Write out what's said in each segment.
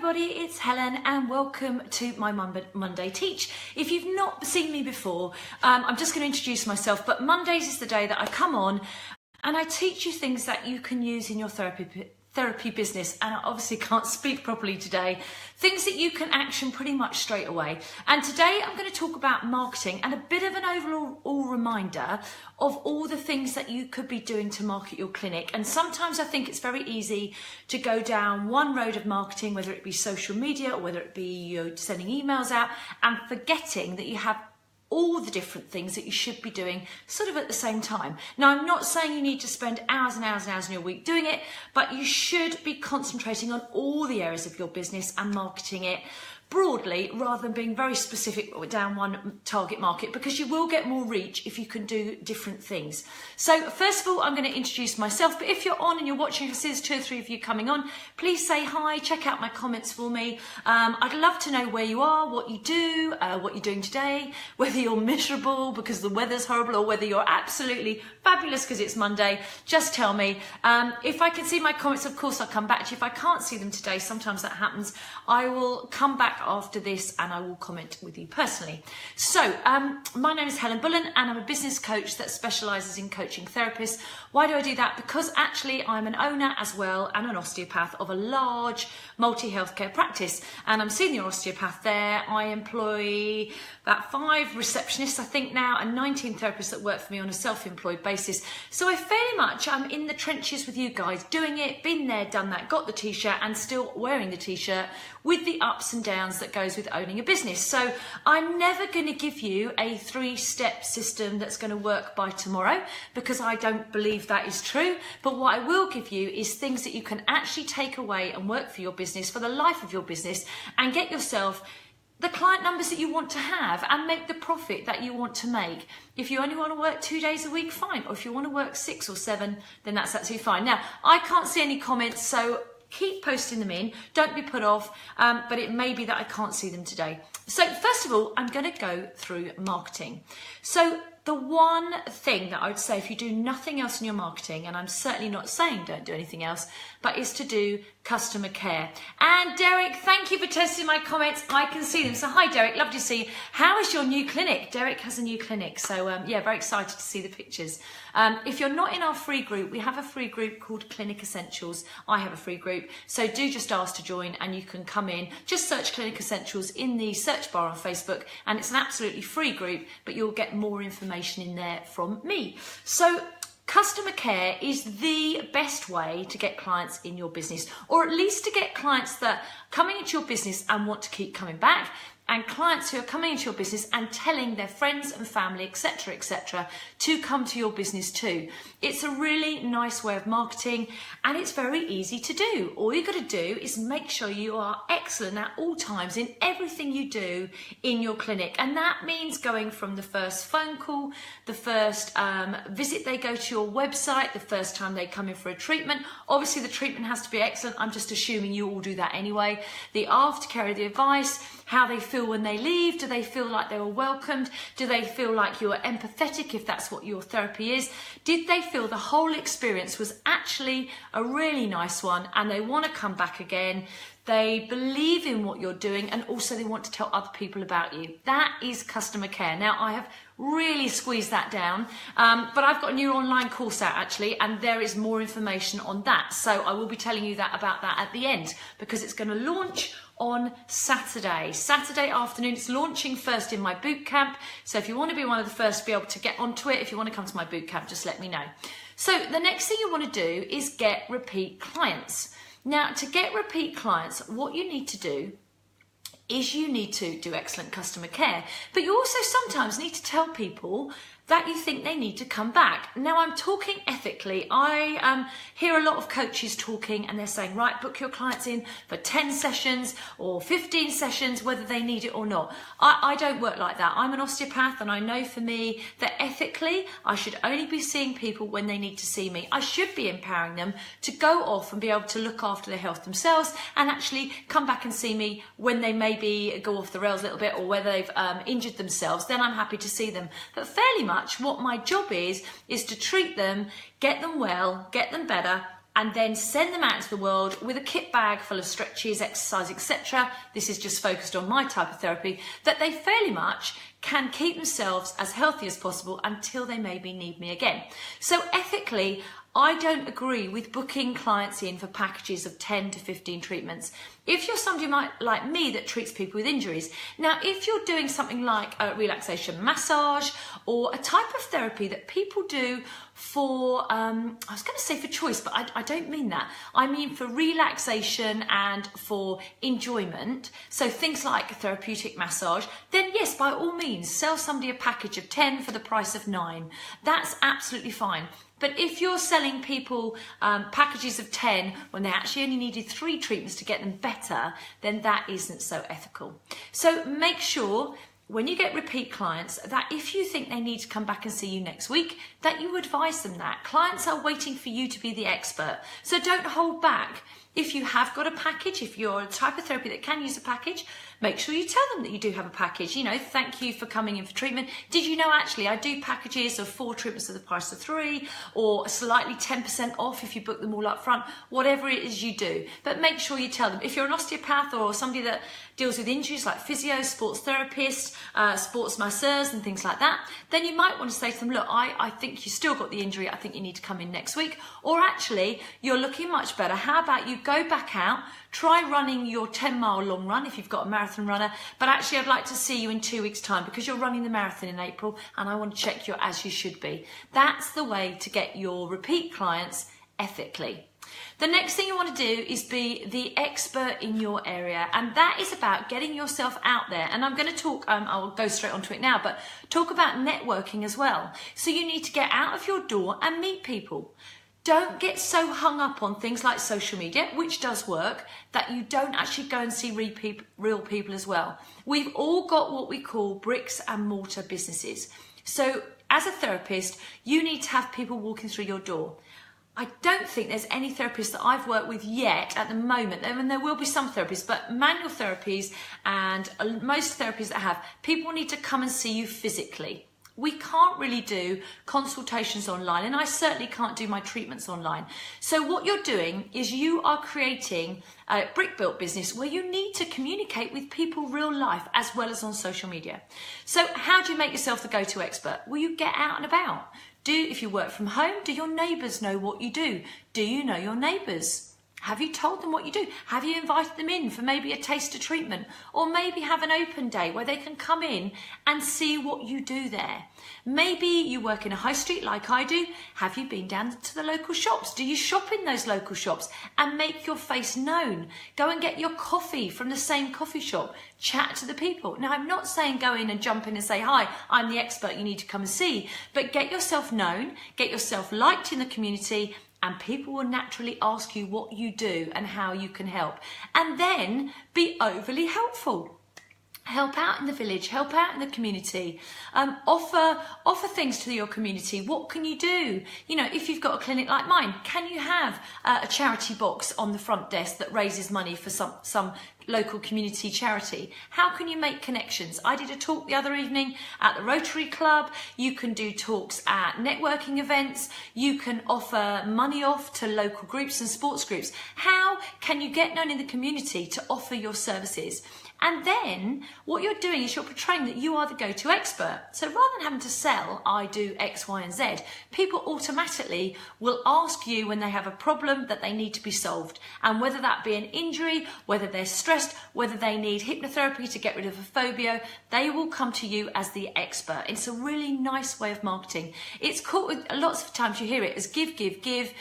everybody, it's Helen and welcome to my Monday Teach. If you've not seen me before, I'm just going to introduce myself, but Mondays is the day that I come on and I teach you things that you can use in your therapy business, and I obviously can't speak properly today, things that you can action pretty much straight away. And today I'm going to talk about marketing and a bit of an overall reminder of all the things that you could be doing to market your clinic. And sometimes I think it's very easy to go down one road of marketing, whether it be social media or whether it be sending emails out, and forgetting that you have all the different things that you should be doing sort of at the same time. Now, I'm not saying you need to spend hours and hours and hours in your week doing it, but you should be concentrating on all the areas of your business and marketing it broadly rather than being very specific down one target market, because you will get more reach if you can do different things. So first of all, I'm going to introduce myself, but if you're on and you're watching, if there's 2 or 3 of you coming on, please say hi, check out my comments for me. I'd love to know where you are, what you do, what you're doing today, whether you're miserable because the weather's horrible or whether you're absolutely fabulous because it's Monday. Just tell me. If I can see my comments, of course I'll come back to you. If I can't see them today, sometimes that happens, I will come back after this and I will comment with you personally. So my name is Helen Bullen and I'm a business coach that specialises in coaching therapists. Why do I do that? Because actually I'm an owner as well and an osteopath of a large multi-healthcare practice, and I'm senior osteopath there. I employ about 5 receptionists I think now and 19 therapists that work for me on a self-employed basis. So I fairly much I'm in the trenches with you guys, doing it, been there, done that, got the t-shirt and still wearing the t-shirt with the ups and downs that goes with owning a business. So I'm never going to give you a 3-step system that's going to work by tomorrow, because I don't believe that is true. But what I will give you is things that you can actually take away and work for your business, for the life of your business, and get yourself the client numbers that you want to have and make the profit that you want to make. If you only want to work 2 days a week, fine. Or if you want to work 6 or 7, then that's absolutely fine. Now, I can't see any comments, so keep posting them in. Don't be put off, but it may be that I can't see them today. So first of all, I'm going to go through marketing. So the one thing that I would say, if you do nothing else in your marketing, and I'm certainly not saying don't do anything else, but is to do customer care. And Derek, thank you for testing my comments. I can see them. So hi Derek, lovely to see you. How is your new clinic? Derek has a new clinic. So yeah, very excited to see the pictures. If you're not in our free group, we have a free group called Clinic Essentials. I have a free group. So do just ask to join and you can come in. Just search Clinic Essentials in the search bar on Facebook, and it's an absolutely free group, but you'll get more information in there from me. So customer care is the best way to get clients in your business, or at least to get clients that are coming into your business and want to keep coming back, and clients who are coming into your business and telling their friends and family, etc., to come to your business too. It's a really nice way of marketing and it's very easy to do. All you've got to do is make sure you are excellent at all times in everything you do in your clinic. And that means going from the first phone call, the first visit they go to your website, the first time they come in for a treatment. Obviously the treatment has to be excellent. I'm just assuming you all do that anyway. The aftercare, the advice, how they feel when they leave. Do they feel like they were welcomed? Do they feel like you are empathetic, if that's what your therapy is? Did they feel the whole experience was actually a really nice one and they want to come back again? They believe in what you're doing and also they want to tell other people about you. That is customer care. Now, I have really squeezed that down, but I've got a new online course out actually, and there is more information on that. So I will be telling you about that at the end, because it's going to launch on Saturday afternoon. It's launching first in my boot camp. So if you want to be one of the first to be able to get onto it, if you want to come to my boot camp, just let me know. So the next thing you want to do is get repeat clients. Now, to get repeat clients, what you need to do is you need to do excellent customer care, but you also sometimes need to tell people that you think they need to come back. Now, I'm talking ethically. I hear a lot of coaches talking and they're saying, right, book your clients in for 10 sessions or 15 sessions, whether they need it or not. I don't work like that. I'm an osteopath and I know for me that ethically, I should only be seeing people when they need to see me. I should be empowering them to go off and be able to look after their health themselves and actually come back and see me when they maybe go off the rails a little bit or whether they've injured themselves. Then I'm happy to see them. But fairly much what my job is to treat them, get them well, get them better, and then send them out into the world with a kit bag full of stretches, exercise, etc. This is just focused on my type of therapy, that they fairly much can keep themselves as healthy as possible until they maybe need me again. So ethically, I don't agree with booking clients in for packages of 10 to 15 treatments. If you're somebody like me that treats people with injuries, now if you're doing something like a relaxation massage or a type of therapy that people do for, I was going to say for choice, but I don't mean that. I mean for relaxation and for enjoyment. So things like a therapeutic massage, then yes, by all means, sell somebody a package of 10 for the price of 9. That's absolutely fine. But if you're selling people packages of 10 when they actually only needed 3 treatments to get them better, then that isn't so ethical. So make sure when you get repeat clients that if you think they need to come back and see you next week, that you advise them that. Clients are waiting for you to be the expert. So don't hold back. If you have got a package, if you're a type of therapy that can use a package, make sure you tell them that you do have a package. You know, thank you for coming in for treatment. Did you know actually I do packages of 4 treatments at the price of 3, or slightly 10% off if you book them all up front, whatever it is you do. But make sure you tell them. If you're an osteopath or somebody that deals with injuries like physio, sports therapists, sports masseurs and things like that, then you might want to say to them, look, I think you still got the injury. I think you need to come in next week. Or actually, you're looking much better. How about you go back out, try running your 10-mile long run if you've got a marathon runner, but actually I'd like to see you in 2 weeks' time because you're running the marathon in April and I want to check you're as you should be. That's the way to get your repeat clients ethically. The next thing you want to do is be the expert in your area, and that is about getting yourself out there. And I'm going to talk, I'll go straight onto it now, but talk about networking as well. So you need to get out of your door and meet people. Don't get so hung up on things like social media, which does work, that you don't actually go and see real people as well. We've all got what we call bricks and mortar businesses. So as a therapist, you need to have people walking through your door. I don't think there's any therapist that I've worked with yet at the moment. I mean, there will be some therapists, but manual therapies and most therapies that have, people need to come and see you physically. We can't really do consultations online, and I certainly can't do my treatments online. So what you're doing is you are creating a brick-built business where you need to communicate with people real life as well as on social media. So how do you make yourself the go-to expert? Well, you get out and about. If you work from home, do your neighbours know what you do? Do you know your neighbours? Have you told them what you do? Have you invited them in for maybe a taster treatment? Or maybe have an open day where they can come in and see what you do there. Maybe you work in a high street like I do. Have you been down to the local shops? Do you shop in those local shops and make your face known? Go and get your coffee from the same coffee shop. Chat to the people. Now, I'm not saying go in and jump in and say, hi, I'm the expert, you need to come and see. But get yourself known, get yourself liked in the community, and people will naturally ask you what you do and how you can help. And then be overly helpful. Help out in the village, help out in the community, offer things to your community. What can you do? You know, if you've got a clinic like mine, can you have a charity box on the front desk that raises money for some local community charity? How can you make connections? I did a talk the other evening at the Rotary Club. You can do talks at networking events. You can offer money off to local groups and sports groups. How can you get known in the community to offer your services? And then what you're doing is you're portraying that you are the go-to expert. So rather than having to sell, I do X, Y, and Z, people automatically will ask you when they have a problem that they need to be solved. And whether that be an injury, whether they're stressed, whether they need hypnotherapy to get rid of a phobia, they will come to you as the expert. It's a really nice way of marketing. It's called, lots of times you hear it as give, give, give.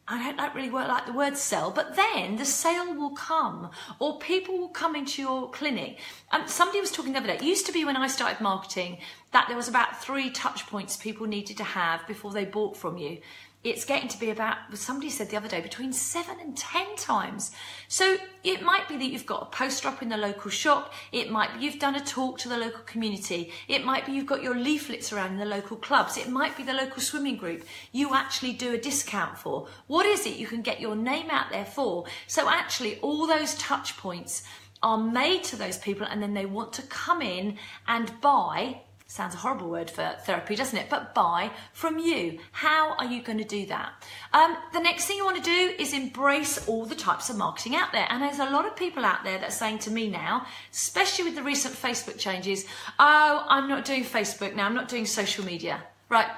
I don't really like the word sell, but then the sale will come, or people will come into your clinic. Somebody was talking the other day, it used to be when I started marketing that there was about 3 touch points people needed to have before they bought from you. It's getting to be about, somebody said the other day, between 7 and 10 times. So it might be that you've got a poster up in the local shop. It might be you've done a talk to the local community. It might be you've got your leaflets around in the local clubs. It might be the local swimming group you actually do a discount for. What is it you can get your name out there for? So actually all those touch points are made to those people, and then they want to come in and buy Sounds a horrible word for therapy, doesn't it? But buy from you. How are you going to do that? The next thing you want to do is embrace all the types of marketing out there. And there's a lot of people out there that are saying to me now, especially with the recent Facebook changes, oh, I'm not doing Facebook now, I'm not doing social media. Right,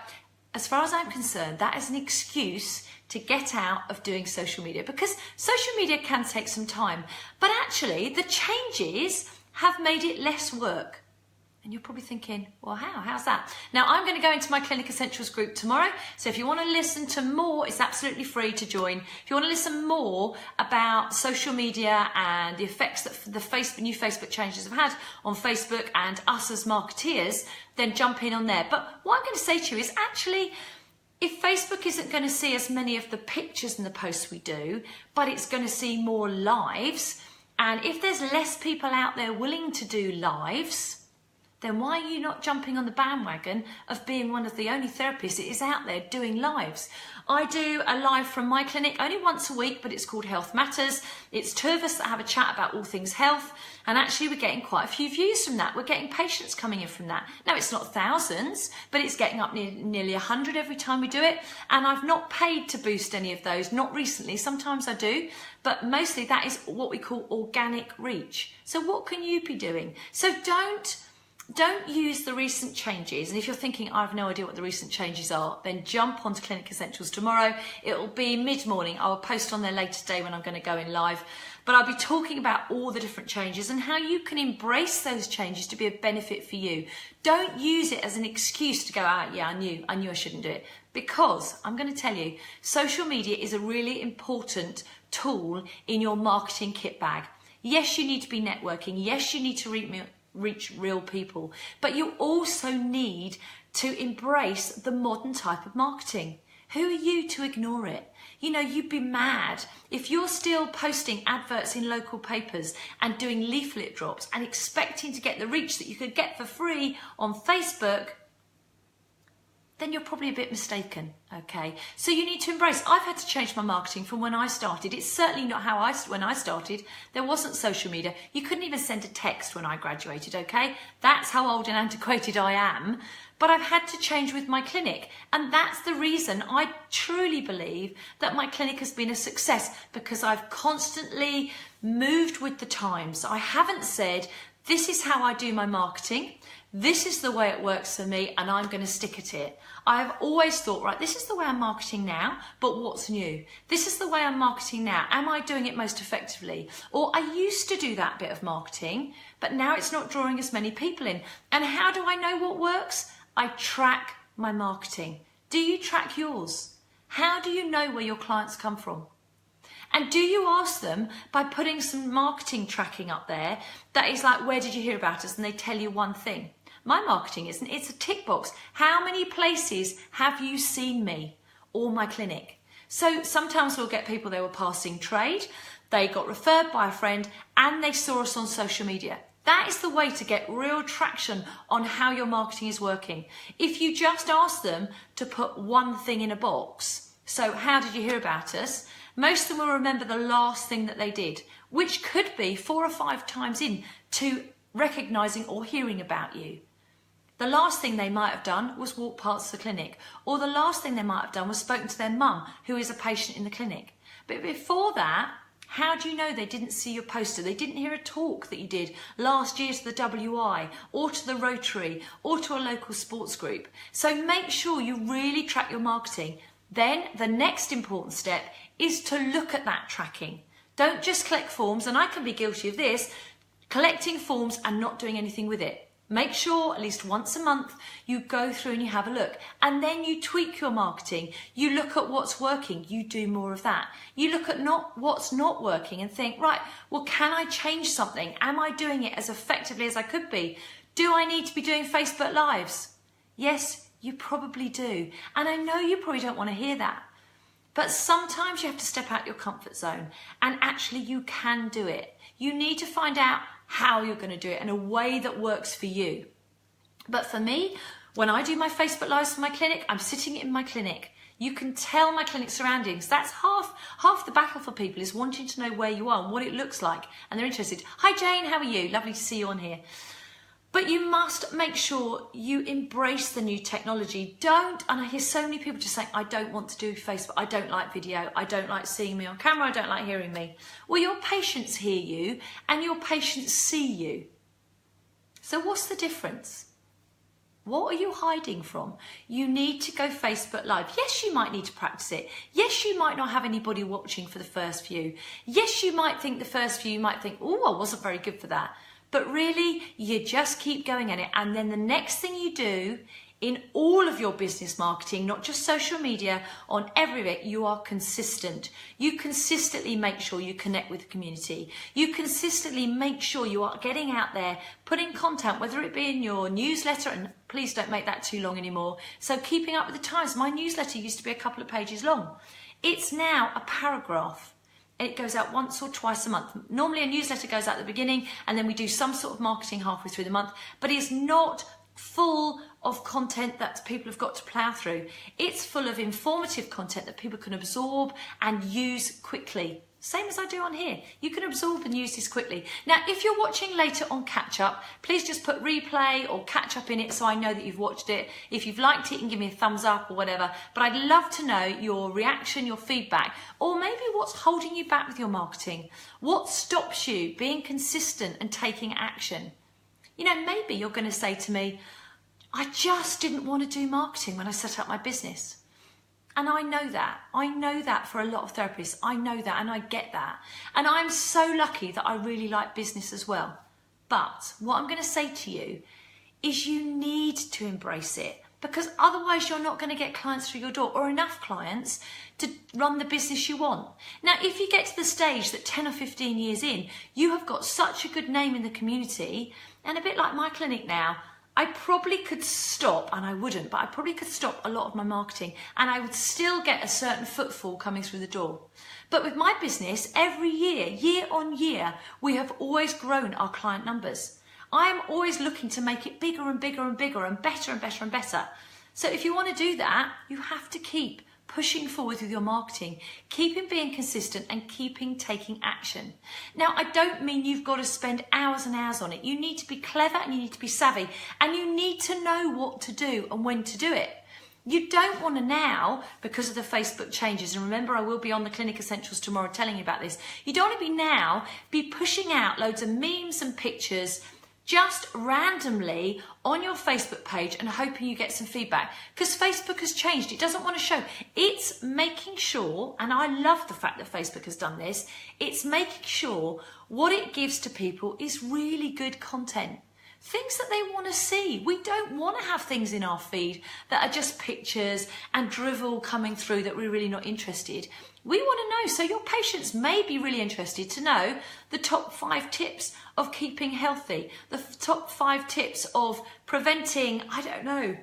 as far as I'm concerned, that is an excuse to get out of doing social media, because social media can take some time. But actually, the changes have made it less work. And you're probably thinking, well, how's that? Now, I'm going to go into my Clinic Essentials group tomorrow. So if you want to listen to more, it's absolutely free to join. If you want to listen more about social media and the effects that the new Facebook changes have had on Facebook and us as marketeers, then jump in on there. But what I'm going to say to you is actually, if Facebook isn't going to see as many of the pictures and the posts we do, but it's going to see more lives, and if there's less people out there willing to do lives, then why are you not jumping on the bandwagon of being one of the only therapists that is out there doing lives? I do a live from my clinic only once a week, but it's called Health Matters. It's two of us that have a chat about all things health, and actually we're getting quite a few views from that. We're getting patients coming in from that. Now, it's not thousands, but it's getting up nearly 100 every time we do it, and I've not paid to boost any of those, not recently. Sometimes I do, but mostly that is what we call organic reach. So what can you be doing? So don't use the recent changes. And if you're thinking, I have no idea what the recent changes are, then jump onto Clinic Essentials tomorrow. It'll be mid-morning. I'll post on there later today when I'm going to go in live. But I'll be talking about all the different changes and how you can embrace those changes to be a benefit for you. Don't use it as an excuse to go, yeah, I knew I shouldn't do it. Because I'm going to tell you, social media is a really important tool in your marketing kit bag. Yes, you need to be networking. Yes, you need to reach real people, but you also need to embrace the modern type of marketing. Who are you to ignore it? You know, you'd be mad if you're still posting adverts in local papers and doing leaflet drops and expecting to get the reach that you could get for free on Facebook. Then you're probably a bit mistaken, okay? So you need to embrace. I've had to change my marketing from when I started. It's certainly not when I started. There wasn't social media. You couldn't even send a text when I graduated, okay? That's how old and antiquated I am. But I've had to change with my clinic. And that's the reason I truly believe that my clinic has been a success, because I've constantly moved with the times. I haven't said, this is how I do my marketing. This is the way it works for me, and I'm going to stick at it. I have always thought, right, this is the way I'm marketing now, but what's new? This is the way I'm marketing now. Am I doing it most effectively? Or I used to do that bit of marketing, but now it's not drawing as many people in. And how do I know what works? I track my marketing. Do you track yours? How do you know where your clients come from? And do you ask them by putting some marketing tracking up there that is like, where did you hear about us? And they tell you one thing. My marketing isn't, it's a tick box. How many places have you seen me or my clinic? So sometimes we'll get people, they were passing trade, they got referred by a friend, and they saw us on social media. That is the way to get real traction on how your marketing is working. If you just ask them to put one thing in a box, so how did you hear about us? Most of them will remember the last thing that they did, which could be 4 or 5 times in to recognising or hearing about you. The last thing they might have done was walk past the clinic, or the last thing they might have done was spoken to their mum, who is a patient in the clinic. But before that, how do you know they didn't see your poster? They didn't hear a talk that you did last year to the WI, or to the Rotary, or to a local sports group. So make sure you really track your marketing. Then the next important step is to look at that tracking. Don't just collect forms, and I can be guilty of this, collecting forms and not doing anything with it. Make sure at least once a month you go through and you have a look, and then you tweak your marketing. You look at what's working, you do more of that. You look at what's not working and think, right, well, can I change something? Am I doing it as effectively as I could be? Do I need to be doing Facebook Lives? Yes, you probably do. And I know you probably don't want to hear that. But sometimes you have to step out your comfort zone, and actually you can do it. You need to find out how you're going to do it in a way that works for you. But for me, when I do my Facebook Lives for my clinic, I'm sitting in my clinic. You can tell my clinic surroundings. That's half the battle for people, is wanting to know where you are and what it looks like. And they're interested. Hi Jane, how are you? Lovely to see you on here. But you must make sure you embrace the new technology. Don't, and I hear so many people just saying, I don't want to do Facebook, I don't like video, I don't like seeing me on camera, I don't like hearing me. Well, your patients hear you and your patients see you. So what's the difference? What are you hiding from? You need to go Facebook Live. Yes, you might need to practice it. Yes, you might not have anybody watching for the first few. Yes, you might think the first few, you might think, oh, I wasn't very good for that. But really, you just keep going at it. And then the next thing you do in all of your business marketing, not just social media, on every bit, you are consistent. You consistently make sure you connect with the community. You consistently make sure you are getting out there, putting content, whether it be in your newsletter, and please don't make that too long anymore. So keeping up with the times. My newsletter used to be a couple of pages long. It's now a paragraph. It goes out once or twice a month. Normally a newsletter goes out at the beginning and then we do some sort of marketing halfway through the month, but it's not full of content that people have got to plough through. It's full of informative content that people can absorb and use quickly. Same as I do on here. You can absorb and use this quickly. Now, if you're watching later on catch up, please just put replay or catch up in it so I know that you've watched it. If you've liked it, you can give me a thumbs up or whatever. But I'd love to know your reaction, your feedback, or maybe what's holding you back with your marketing. What stops you being consistent and taking action? You know, maybe you're going to say to me, I just didn't want to do marketing when I set up my business. And I know that. I know that for a lot of therapists. I know that and I get that. And I'm so lucky that I really like business as well. But what I'm going to say to you is you need to embrace it, because otherwise you're not going to get clients through your door or enough clients to run the business you want. Now, if you get to the stage that 10 or 15 years in, you have got such a good name in the community, and a bit like my clinic now, I probably could stop, and I wouldn't, but I probably could stop a lot of my marketing and I would still get a certain footfall coming through the door. But with my business, every year, year on year, we have always grown our client numbers. I am always looking to make it bigger and bigger and bigger and better and better and better. So if you want to do that, you have to keep pushing forward with your marketing, keeping being consistent and keeping taking action. Now, I don't mean you've got to spend hours and hours on it. You need to be clever and you need to be savvy and you need to know what to do and when to do it. You don't want to now, because of the Facebook changes, and remember I will be on the Clinic Essentials tomorrow telling you about this, you don't want to be pushing out loads of memes and pictures just randomly on your Facebook page and hoping you get some feedback, because Facebook has changed. It doesn't want to show. It's making sure, and I love the fact that Facebook has done this, it's making sure what it gives to people is really good content. Things that they want to see. We don't want to have things in our feed that are just pictures and drivel coming through that we're really not interested. We want to know, so your patients may be really interested to know the top 5 tips of keeping healthy, the top 5 tips of preventing, I don't know,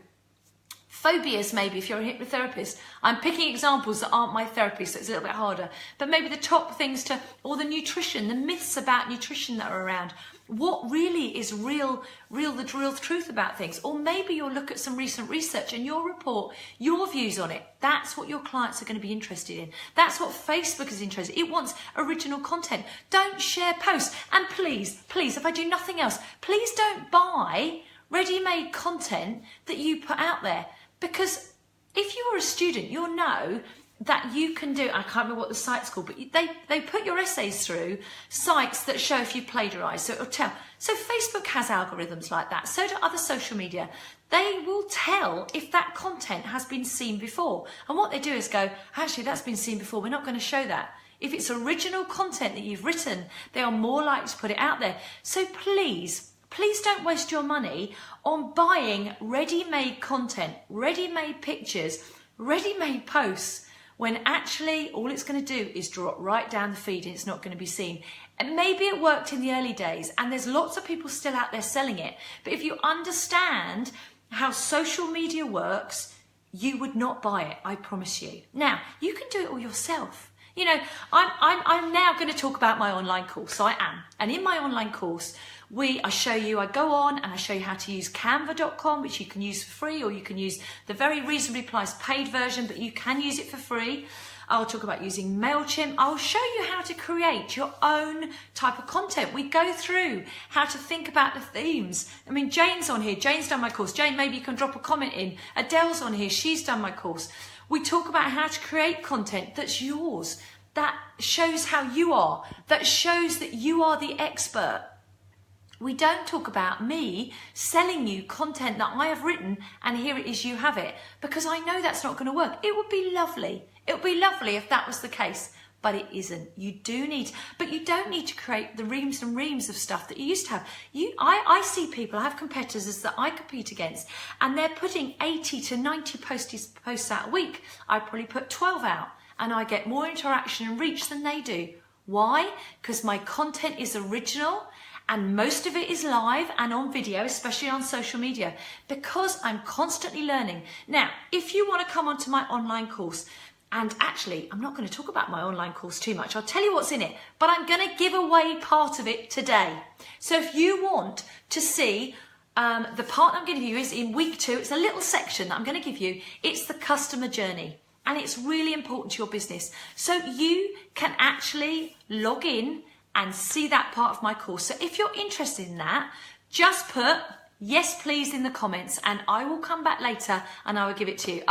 phobias maybe if you're a hypnotherapist. I'm picking examples that aren't my therapy, so it's a little bit harder. But maybe the top things to, or the nutrition, the myths about nutrition that are around. What really is the real truth about things? Or maybe you'll look at some recent research and you'll report your views on it. That's what your clients are going to be interested in. That's what Facebook is interested in. It wants original content. Don't share posts. And please, if I do nothing else, please don't buy ready-made content that you put out there. Because if you are a student, you'll know that you can do, I can't remember what the site's called, but they put your essays through sites that show if you plagiarise, so it'll tell. So Facebook has algorithms like that, so do other social media. They will tell if that content has been seen before. And what they do is go, actually that's been seen before, we're not going to show that. If it's original content that you've written, they are more likely to put it out there. So please don't waste your money on buying ready-made content, ready-made pictures, ready-made posts, when actually all it's going to do is drop right down the feed and it's not going to be seen. And maybe it worked in the early days and there's lots of people still out there selling it. But if you understand how social media works, you would not buy it, I promise you. Now, you can do it all yourself. You know, I'm now going to talk about my online course, so I am. And in my online course, I go on and I show you how to use canva.com, which you can use for free, or you can use the very reasonably priced paid version, but you can use it for free. I'll talk about using MailChimp. I'll show you how to create your own type of content. We go through how to think about the themes. I mean, Jane's on here. Jane's done my course. Jane, maybe you can drop a comment in. Adele's on here. She's done my course. We talk about how to create content that's yours, that shows how you are, that shows that you are the expert. We don't talk about me selling you content that I have written and here it is, you have it, because I know that's not going to work. It would be lovely. It would be lovely if that was the case, but it isn't. You do need, but you don't need to create the reams and reams of stuff that you used to have. I see people, I have competitors that I compete against, and they're putting 80 to 90 posts out a week. I probably put 12 out, and I get more interaction and reach than they do. Why? Because my content is original, and most of it is live and on video, especially on social media, because I'm constantly learning. Now, if you want to come onto my online course, and actually, I'm not going to talk about my online course too much. I'll tell you what's in it, but I'm going to give away part of it today. So if you want to see, the part I'm going to give you is in week 2. It's a little section that I'm going to give you. It's the customer journey. And it's really important to your business. So you can actually log in and see that part of my course. So if you're interested in that, just put yes please in the comments and I will come back later and I will give it to you.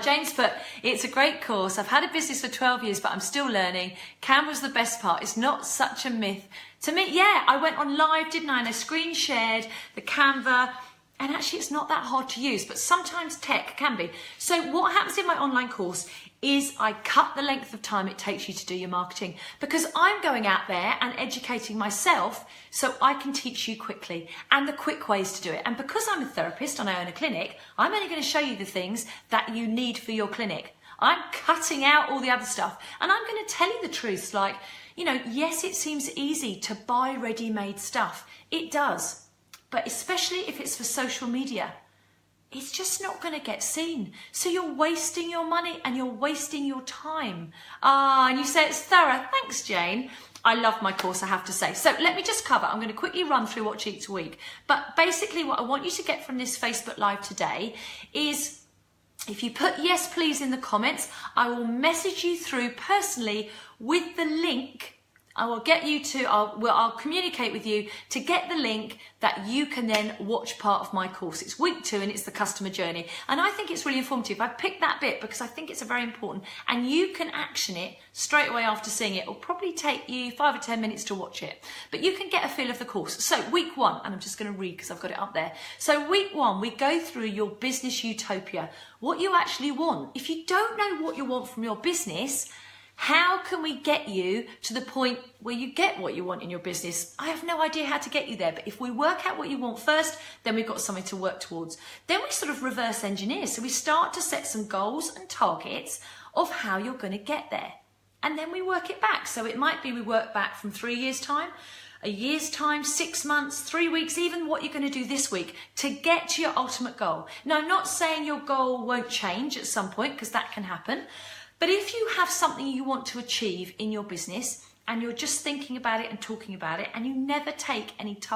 James put, it's a great course. I've had a business for 12 years, but I'm still learning. Canva's the best part. It's not such a myth. To me, yeah, I went on live, didn't I? And I screen shared the Canva. And actually, it's not that hard to use, but sometimes tech can be. So what happens in my online course is I cut the length of time it takes you to do your marketing, because I'm going out there and educating myself so I can teach you quickly and the quick ways to do it. And because I'm a therapist and I own a clinic, I'm only going to show you the things that you need for your clinic. I'm cutting out all the other stuff, and I'm going to tell you the truths, like, you know, yes, it seems easy to buy ready-made stuff. It does. But especially if it's for social media, it's just not going to get seen. So you're wasting your money and you're wasting your time. And you say it's thorough. Thanks, Jane. I love my course, I have to say. So let me just cover. I'm going to quickly run through Watch Each Week. But basically what I want you to get from this Facebook Live today is, if you put yes, please in the comments, I will message you through personally with the link. I will get you to, I'll communicate with you to get the link that you can then watch part of my course. It's week 2 and it's the customer journey. And I think it's really informative. I picked that bit because I think it's very important, and you can action it straight away after seeing it. It'll probably take you 5 or 10 minutes to watch it, but you can get a feel of the course. So week 1, and I'm just going to read because I've got it up there. So week 1, we go through your business utopia, what you actually want. If you don't know what you want from your business, how can we get you to the point where you get what you want in your business? I have no idea how to get you there, but if we work out what you want first, then we've got something to work towards. Then we sort of reverse engineer. So we start to set some goals and targets of how you're going to get there. And then we work it back. So it might be we work back from 3 years' time, a year's time, 6 months, 3 weeks, even what you're going to do this week to get to your ultimate goal. Now, I'm not saying your goal won't change at some point, because that can happen. But if you have something you want to achieve in your business and you're just thinking about it and talking about it, and you never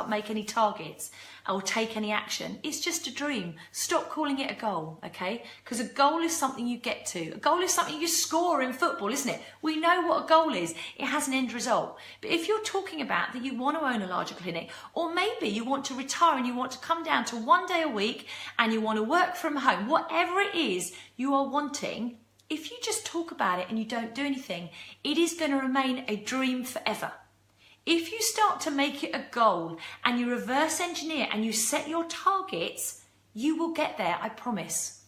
make any targets or take any action, it's just a dream. Stop calling it a goal, okay? Because a goal is something you get to. A goal is something you score in football, isn't it? We know what a goal is. It has an end result. But if you're talking about that you want to own a larger clinic, or maybe you want to retire and you want to come down to 1 day a week and you want to work from home, whatever it is you are wanting, if you just talk about it and you don't do anything, it is going to remain a dream forever. If you start to make it a goal and you reverse engineer and you set your targets, you will get there, I promise.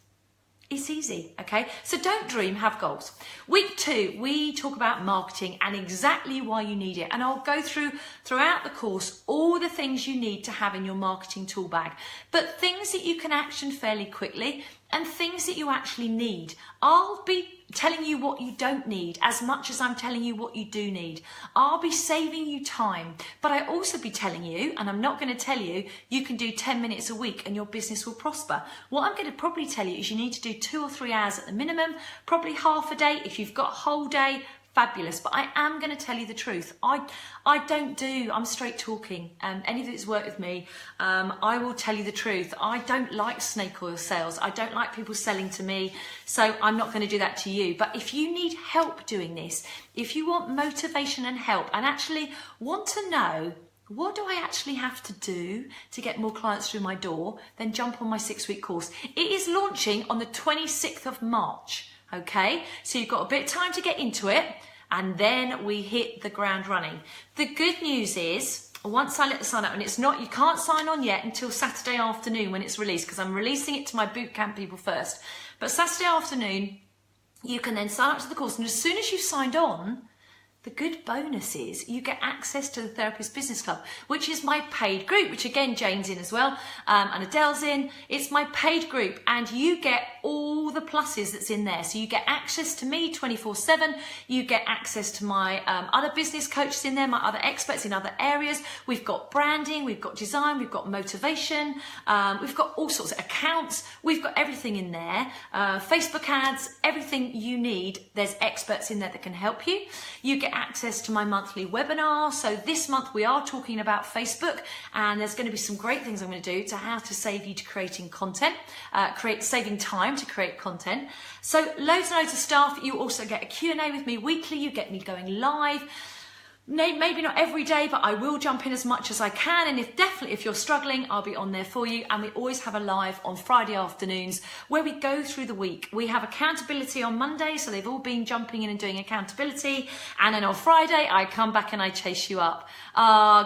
It's easy, okay? So don't dream, have goals. Week 2, we talk about marketing and exactly why you need it. And I'll go throughout the course all the things you need to have in your marketing tool bag. But things that you can action fairly quickly and things that you actually need. I'll be telling you what you don't need as much as I'm telling you what you do need. I'll be saving you time, but I also be telling you, and I'm not going to tell you, you can do 10 minutes a week and your business will prosper. What I'm going to probably tell you is you need to do 2 or 3 hours at the minimum, probably half a day. If you've got a whole day, fabulous, but I am going to tell you the truth. I'm straight talking. Any that's worked with me, I will tell you the truth. I don't like snake oil sales. I don't like people selling to me, so I'm not going to do that to you. But if you need help doing this, if you want motivation and help and actually want to know, what do I actually have to do to get more clients through my door, then jump on my 6-week course. It is launching on the 26th of March. Okay, so you've got a bit of time to get into it, and then we hit the ground running. The good news is, once I let the sign up, and it's not, you can't sign on yet until Saturday afternoon when it's released, because I'm releasing it to my bootcamp people first. But Saturday afternoon, you can then sign up to the course, and as soon as you've signed on, the good bonus is you get access to the Therapist Business Club, which is my paid group, which again, Jane's in as well, and Adele's in. It's my paid group, and you get all the pluses that's in there. So you get access to me 24/7. You get access to my other business coaches in there, my other experts in other areas. We've got branding, we've got design, we've got motivation, we've got all sorts of accounts. We've got everything in there. Facebook ads, everything you need. There's experts in there that can help you. You get access to my monthly webinar. So this month we are talking about Facebook, and there's going to be some great things I'm going to do to how to save you to creating content, saving time to create content. So loads and loads of stuff. You also get a Q&A with me weekly. You get me going live. Maybe not every day, but I will jump in as much as I can. And if you're struggling, I'll be on there for you. And we always have a live on Friday afternoons where we go through the week. We have accountability on Monday, so they've all been jumping in and doing accountability. And then on Friday, I come back and I chase you up.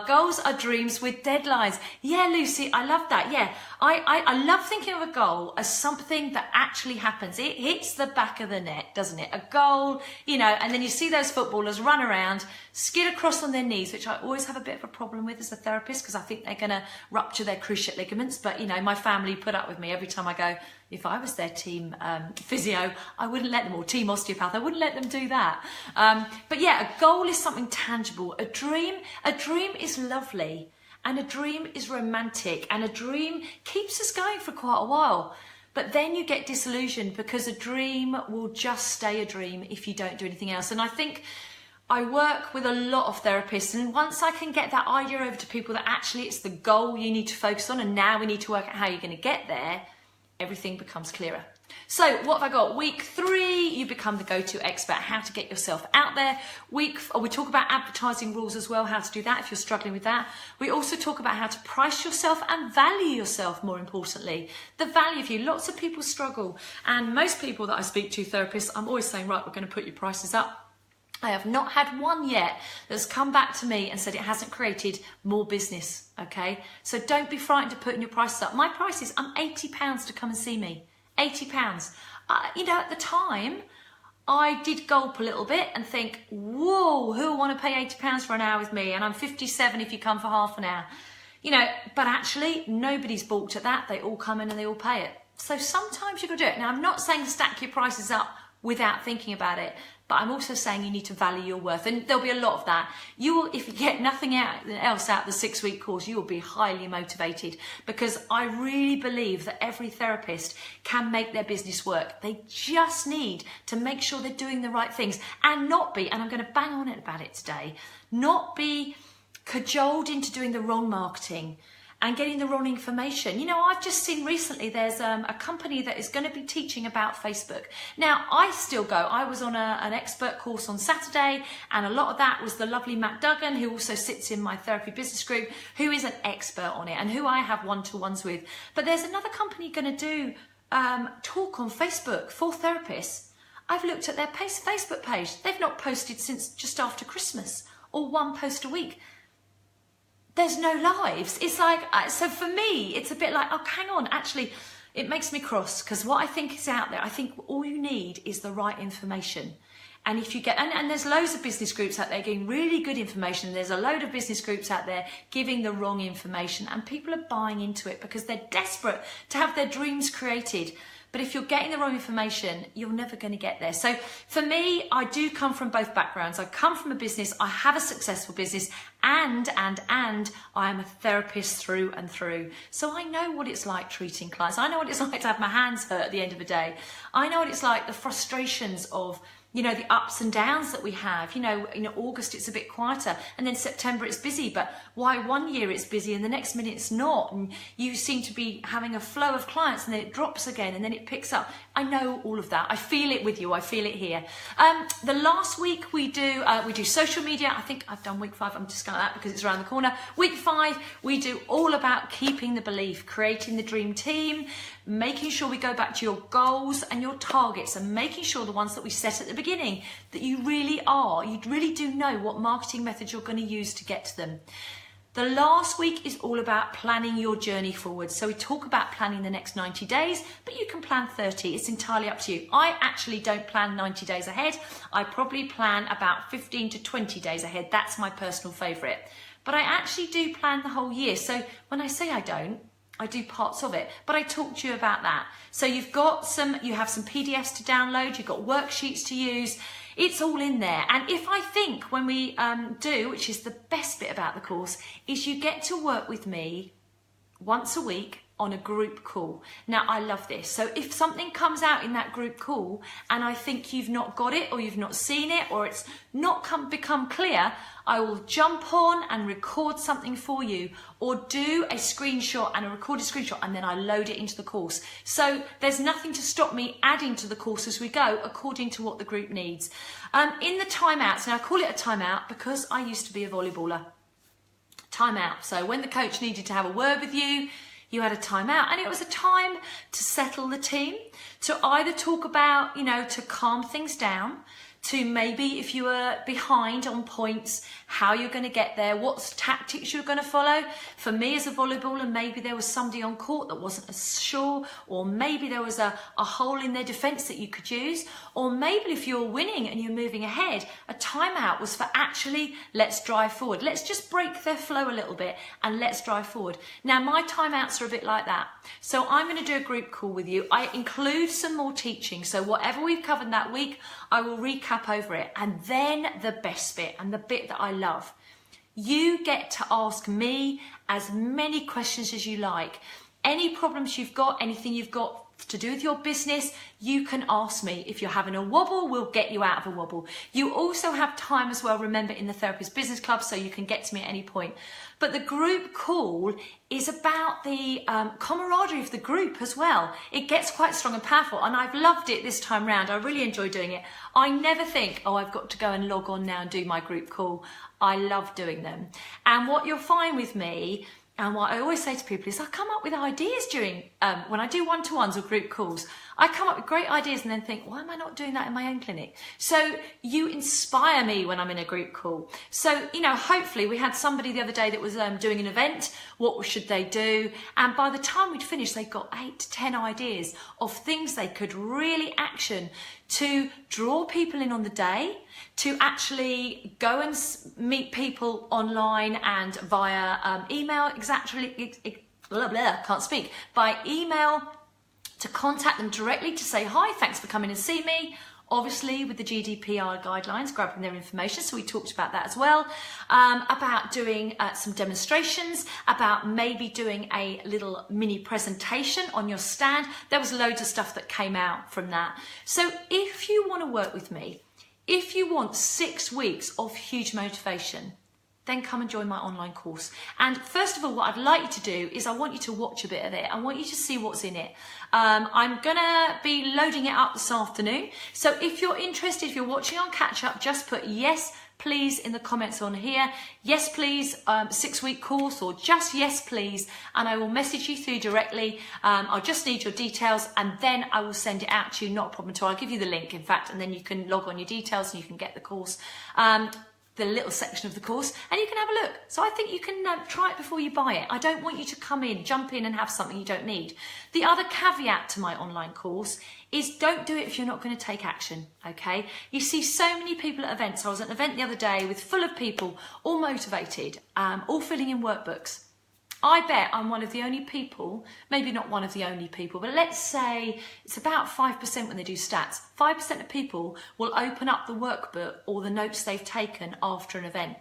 Goals are dreams with deadlines. Yeah, Lucy, I love that. Yeah, I love thinking of a goal as something that actually happens. It hits the back of the net, doesn't it? A goal, and then you see those footballers run around, skid across on their knees, which I always have a bit of a problem with as a therapist, because I think they're going to rupture their cruciate ligaments. But, my family put up with me every time I go, if I was their team physio, I wouldn't let them, or team osteopath, I wouldn't let them do that. But yeah, a goal is something tangible. A dream is lovely, and a dream is romantic, and a dream keeps us going for quite a while. But then you get disillusioned, because a dream will just stay a dream if you don't do anything else. And I think I work with a lot of therapists, and once I can get that idea over to people that actually it's the goal you need to focus on, and now we need to work out how you're going to get there, everything becomes clearer. So what have I got? Week 3, you become the go-to expert, how to get yourself out there. We talk about advertising rules as well, how to do that if you're struggling with that. We also talk about how to price yourself and value yourself, more importantly. The value of you. Lots of people struggle, and most people that I speak to, therapists, I'm always saying, right, we're going to put your prices up. I have not had one yet that's come back to me and said it hasn't created more business, okay? So don't be frightened to putting your prices up. My prices, I'm £80 to come and see me. £80. At the time, I did gulp a little bit and think, whoa, who will want to pay £80 for an hour with me? And I'm 57 if you come for half an hour. But actually, nobody's balked at that. They all come in and they all pay it. So sometimes you've got to do it. Now, I'm not saying stack your prices up without thinking about it, but I'm also saying you need to value your worth, and there'll be a lot of that. You will, if you get nothing else out of the 6-week course, you will be highly motivated, because I really believe that every therapist can make their business work. They just need to make sure they're doing the right things, and not be, and I'm going to bang on it about it today, not be cajoled into doing the wrong marketing and getting the wrong information. I've just seen recently there's a company that is going to be teaching about Facebook. Now, I still go. I was on an expert course on Saturday, and a lot of that was the lovely Matt Duggan, who also sits in my therapy business group, who is an expert on it and who I have one-to-ones with. But there's another company going to do talk on Facebook for therapists. I've looked at their Facebook page. They've not posted since just after Christmas, or one post a week. There's no lives. It's like, so for me, it's a bit like, oh, hang on, actually, it makes me cross, because what I think is out there, I think all you need is the right information. And if you get, and there's loads of business groups out there giving really good information. There's a load of business groups out there giving the wrong information, and people are buying into it because they're desperate to have their dreams created. But if you're getting the wrong information, you're never going to get there. So for me, I do come from both backgrounds. I come from a business, I have a successful business, and I am a therapist through and through. So I know what it's like treating clients. I know what it's like to have my hands hurt at the end of the day. I know what it's like, the frustrations of you know, the ups and downs that we have. You know, in August it's a bit quieter, and then September it's busy, but why one year it's busy and the next minute it's not, and you seem to be having a flow of clients and then it drops again and then it picks up. I know all of that. I feel it with you. I feel it here. The last week we do social media. I think I've done week 5. I'm just going to that because it's around the corner. Week 5 we do all about keeping the belief, creating the dream team, making sure we go back to your goals and your targets, and making sure the ones that we set at the beginning, that you really do know what marketing methods you're going to use to get to them. The last week is all about planning your journey forward. So we talk about planning the next 90 days, but you can plan 30. It's entirely up to you. I actually don't plan 90 days ahead. I probably plan about 15 to 20 days ahead. That's my personal favourite. But I actually do plan the whole year. So when I say I don't, I do parts of it, but I talk to you about that. So you have some PDFs to download, you've got worksheets to use. It's all in there. And if I think when we do, which is the best bit about the course, is you get to work with me once a week on a group call. Now, I love this. So if something comes out in that group call and I think you've not got it, or you've not seen it, or it's not become clear, I will jump on and record something for you, or do a screenshot and a recorded screenshot, and then I load it into the course. So there's nothing to stop me adding to the course as we go, according to what the group needs. In the timeouts, now I call it a timeout because I used to be a volleyballer. Timeout. So when the coach needed to have a word with you, you had a timeout, and it was a time to settle the team, to either talk about, you know, to calm things down, to maybe if you were behind on points, how you're going to get there, what tactics you're going to follow. For me as a volleyballer, maybe there was somebody on court that wasn't as sure, or maybe there was a hole in their defence that you could use, or maybe if you're winning and you're moving ahead, a timeout was for actually, let's drive forward. Let's just break their flow a little bit and let's drive forward. Now, my timeouts are a bit like that. So I'm going to do a group call with you. I include some more teaching. So whatever we've covered that week, I will recap over it. And then the best bit, and the bit that I love, you get to ask me as many questions as you like. Any problems you've got, anything you've got to do with your business, you can ask me. If you're having a wobble, we'll get you out of a wobble. You also have time as well, remember, in the Therapist Business Club, so you can get to me at any point. But the group call is about the camaraderie of the group as well. It gets quite strong and powerful, and I've loved it this time round. I really enjoy doing it. I never think, oh, I've got to go and log on now and do my group call. I love doing them. And what you'll find with me, and what I always say to people, is I come up with ideas during, when I do one-to-ones or group calls, I come up with great ideas and then think, why am I not doing that in my own clinic? So you inspire me when I'm in a group call. So, you know, hopefully we had somebody the other day that was doing an event. What should they do? And by the time we'd finished, they got 8 to 10 ideas of things they could really action to draw people in on the day, to actually go and meet people online and via email, by email, to contact them directly to say, hi, thanks for coming and see me. Obviously with the GDPR guidelines, grabbing their information, so we talked about that as well, about doing some demonstrations, about maybe doing a little mini presentation on your stand. There was loads of stuff that came out from that. So if you want to work with me, if you want 6 weeks of huge motivation, then come and join my online course. And first of all, what I'd like you to do is I want you to watch a bit of it. I want you to see what's in it. I'm gonna be loading it up this afternoon. So if you're interested, if you're watching on catch up, just put yes, please in the comments on here. Yes, please, 6-week course, or just yes, please. And I will message you through directly. I'll just need your details, and then I will send it out to you. Not a problem at all. I'll give you the link, in fact, and then you can log on your details and you can get the course. The little section of the course, and you can have a look. So I think you can try it before you buy it. I don't want you to come in, jump in and have something you don't need. The other caveat to my online course is don't do it if you're not going to take action, okay? You see so many people at events. I was at an event the other day with full of people, all motivated, all filling in workbooks. I bet I'm one of the only people, maybe not one of the only people, but let's say it's about 5% when they do stats. 5% of people will open up the workbook or the notes they've taken after an event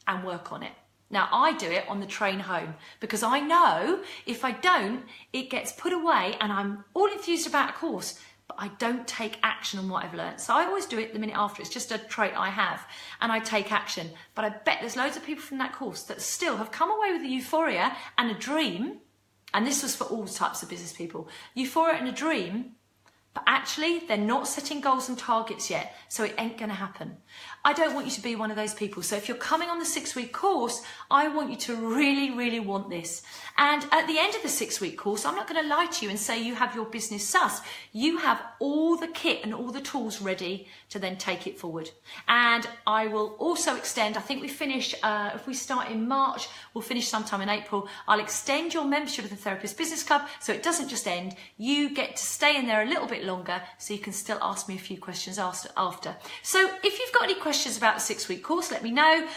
and work on it. Now, I do it on the train home because I know if I don't, it gets put away and I'm all enthused about a course, but I don't take action on what I've learned. So I always do it the minute after. It's just a trait I have, and I take action. But I bet there's loads of people from that course that still have come away with a euphoria and a dream, and this was for all types of business people, euphoria and a dream, but actually they're not setting goals and targets yet, so it ain't going to happen. I don't want you to be one of those people. So if you're coming on the 6-week course, I want you to really, really want this. And at the end of the 6-week course, I'm not going to lie to you and say you have your business sus. You have all the kit and all the tools ready to then take it forward. And I will also extend, I think we finish, if we start in March, we'll finish sometime in April. I'll extend your membership of the Therapist Business Club so it doesn't just end. You get to stay in there a little bit longer so you can still ask me a few questions after. So if you've got any questions about the 6-week course, let me know.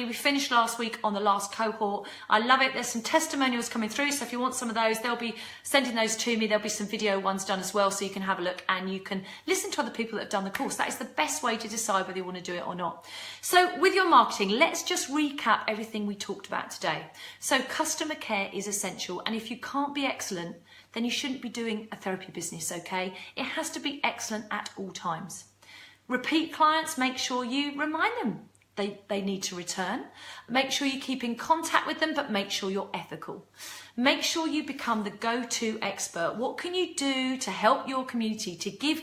We finished last week on the last cohort. I love it. There's some testimonials coming through, so if you want some of those, they'll be sending those to me. There'll be some video ones done as well, so you can have a look and you can listen to other people that have done the course. That is the best way to decide whether you want to do it or not. So with your marketing, let's just recap everything we talked about today. So customer care is essential, and if you can't be excellent, then you shouldn't be doing a therapy business, okay? It has to be excellent at all times. Repeat clients, make sure you remind them they need to return. Make sure you keep in contact with them, but make sure you're ethical. Make sure you become the go-to expert. What can you do to help your community to give,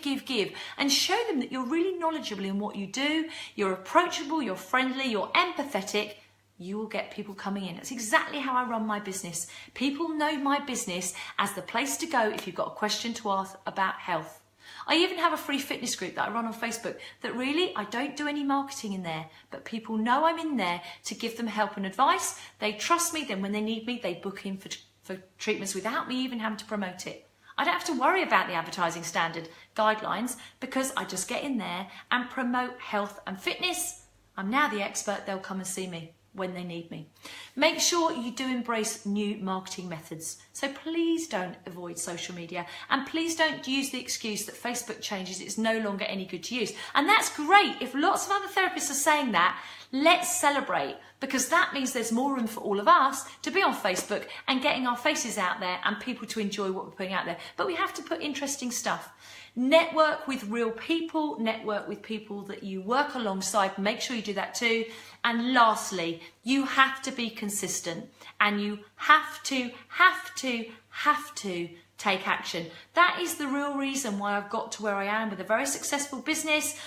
and show them that you're really knowledgeable in what you do, you're approachable, you're friendly, you're empathetic. You will get people coming in. That's exactly how I run my business. People know my business as the place to go if you've got a question to ask about health. I even have a free fitness group that I run on Facebook that really, I don't do any marketing in there, but people know I'm in there to give them help and advice. They trust me, then when they need me, they book in for treatments without me even having to promote it. I don't have to worry about the advertising standard guidelines because I just get in there and promote health and fitness. I'm now the expert, they'll come and see me when they need me. Make sure you do embrace new marketing methods. So please don't avoid social media, and please don't use the excuse that Facebook changes, it's no longer any good to use. And that's great. If lots of other therapists are saying that, let's celebrate, because that means there's more room for all of us to be on Facebook and getting our faces out there and people to enjoy what we're putting out there. But we have to put interesting stuff. Network with real people, network with people that you work alongside. Make sure you do that too. And lastly, you have to be consistent, and you have to take action. That is the real reason why I've got to where I am with a very successful business,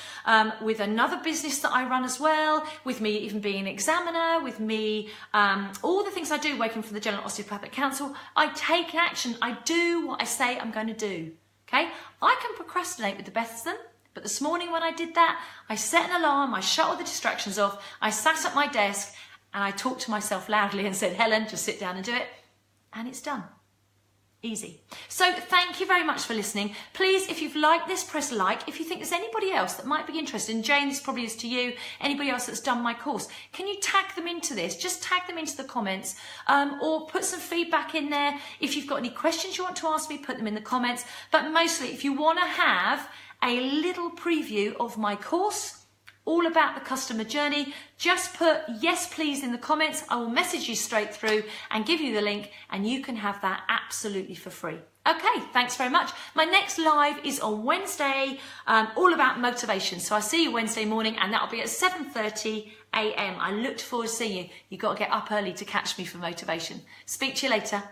with another business that I run as well, with me even being an examiner, with me, all the things I do, working for the General Osteopathic Council. I take action. I do what I say I'm going to do. Okay, I can procrastinate with the best of them, but this morning when I did that, I set an alarm, I shut all the distractions off, I sat at my desk and I talked to myself loudly and said, Helen, just sit down and do it. And it's done. Easy. So thank you very much for listening. Please, if you've liked this, press like. If you think there's anybody else that might be interested, and Jane, this probably is to you, anybody else that's done my course, can you tag them into this? Just tag them into the comments, or put some feedback in there. If you've got any questions you want to ask me, put them in the comments. But mostly, if you want to have a little preview of my course, all about the customer journey, just put yes please in the comments. I will message you straight through and give you the link, and you can have that absolutely for free. Okay, thanks very much. My next live is on Wednesday, all about motivation. So I'll see you Wednesday morning, and that'll be at 7:30 a.m. I look forward to seeing you. You've got to get up early to catch me for motivation. Speak to you later.